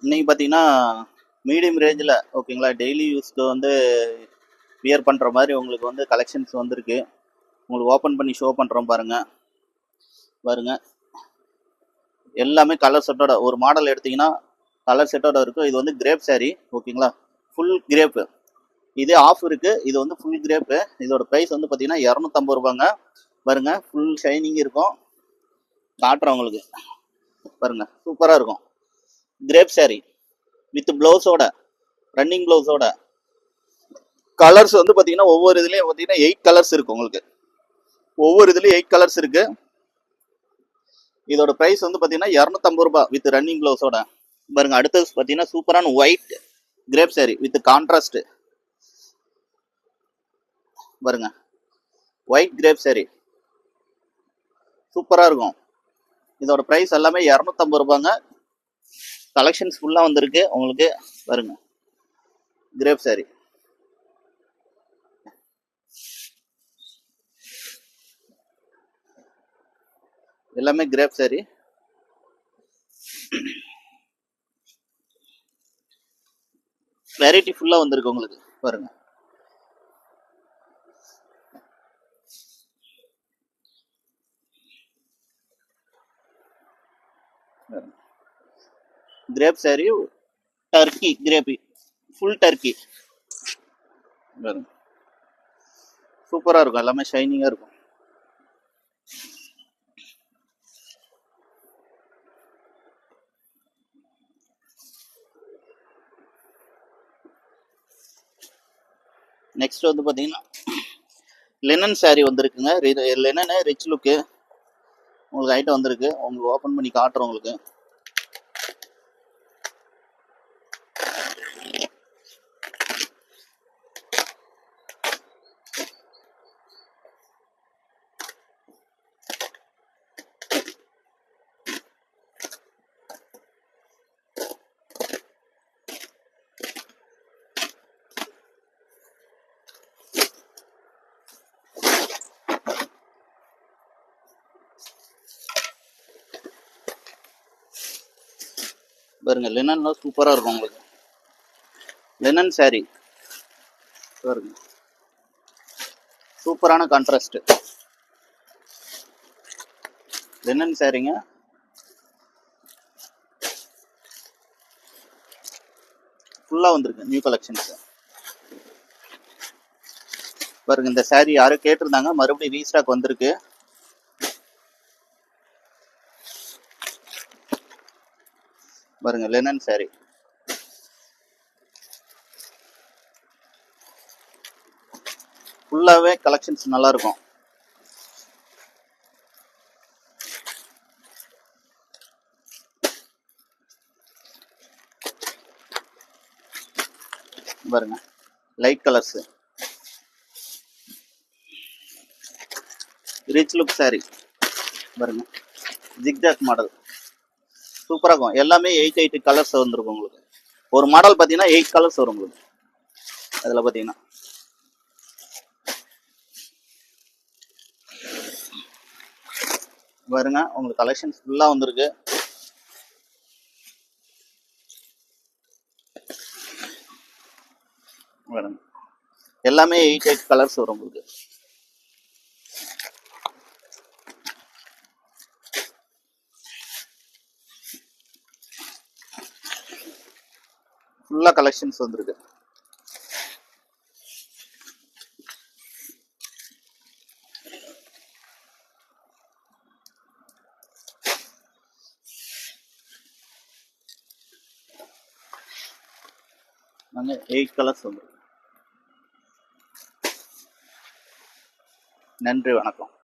இன்னைக்கு பார்த்தீங்கன்னா மீடியம் ரேஞ்சில் ஓகேங்களா, டெய்லி யூஸ்க்கு வந்து வியர் பண்ணுற மாதிரி உங்களுக்கு வந்து கலெக்ஷன்ஸ் வந்திருக்கு. உங்களுக்கு ஓப்பன் பண்ணி ஷோ பண்ணுறோம் பாருங்க. எல்லாமே கலர் செட்டோட ஒரு மாடல் எடுத்தீங்கன்னா கலர் செட்டோட இருக்கும். இது வந்து கிரேப் சாரீ ஓகேங்களா, ஃபுல் கிரேப்பு. இதே ஆஃப் இருக்கு, இது வந்து ஃபுல் கிரேப்பு. இதோட ப்ரைஸ் வந்து பார்த்தீங்கன்னா 250 ரூபாங்க. பாருங்க, ஃபுல் ஷைனிங் இருக்கும். காட்டுறேன் உங்களுக்கு பாருங்க, சூப்பராக இருக்கும். கிரேப் சாரீ வித் ப்ளவுஸோட, ரன்னிங் ப்ளவுஸோட. கலர்ஸ் வந்து பார்த்தீங்கன்னா ஒவ்வொரு இதுலேயும் பார்த்தீங்கன்னா 8 கலர்ஸ் இருக்கு உங்களுக்கு. ஒவ்வொரு இதுலேயும் 8 கலர்ஸ் இருக்கு. இதோட ப்ரைஸ் வந்து பார்த்தீங்கன்னா 250 ரூபாய் வித் ரன்னிங் ப்ளவுஸோட. பாருங்க, அடுத்தது பார்த்தீங்கன்னா சூப்பரான white crepe sari with contrast. பாருங்க, ஒயிட் கிரேப் சாரீ சூப்பராக இருக்கும். இதோட ப்ரைஸ் எல்லாமே 250 ரூபாங்க. கலெக்ஷன்ஸ் ஃபுல்லாக வந்திருக்கு உங்களுக்கு. பாருங்க, கிரேப் சாரீ எல்லாமே கிரேப் சாரீ. வெரைட்டி ஃபுல்லாக வந்திருக்கு உங்களுக்கு. பாருங்க, கிரேப் சாரீ, டர்க்கி கிரேப்பி, ஃபுல் டர்க்கி. சூப்பராக இருக்கும், எல்லாமே ஷைனிங்காக இருக்கும். நெக்ஸ்ட் வந்து பார்த்தீங்கன்னா லினன் சாரீ வந்திருக்குங்க. லினனு ரிச் லுக்கு உங்களுக்கு ஐட்டம் வந்திருக்கு. உங்களுக்கு ஓப்பன் பண்ணி காட்டுறோம் உங்களுக்கு. பாருங்க, லினன்லாம் சூப்பராக இருக்கும் உங்களுக்கு. லினன் சாரீ பாருங்க, சூப்பரான கான்ட்ராஸ்ட். லினன் சாரீங்க, ஃபுல்லாக வந்திருக்கு நியூ கலெக்ஷன்ஸ். பாருங்க, இந்த சாரீ யாரும் கேட்டிருந்தாங்க, மறுபடியும் ரீஸ்டாக் வந்திருக்கு. பாருங்க, லினன் சாரீ ஃபுல்லாகவே கலெக்ஷன்ஸ் நல்லா இருக்கும். பாருங்க, light colours, rich look sari. பாருங்க, ஜிக்ஜாக் மாடல் சூப்பராக இருக்கும். எல்லாமே 8 கலர்ஸ் வந்துருக்கும் உங்களுக்கு. ஒரு மாடல் பார்த்தீங்கன்னா 8 கலர்ஸ் வரும் உங்களுக்கு. அதில் பார்த்தீங்கன்னா பாருங்க, உங்களுக்கு கலெக்ஷன்ஸ் ஃபுல்லாக வந்திருக்கு. பாருங்க, எல்லாமே 8 கலர்ஸ் வரும் உங்களுக்கு. ஃபுல்லாக கலெக்ஷன்ஸ் வந்திருக்கு. நாங்கள் 8 கலர்ஸ் வந்திருக்கு. நன்றி, வணக்கம்.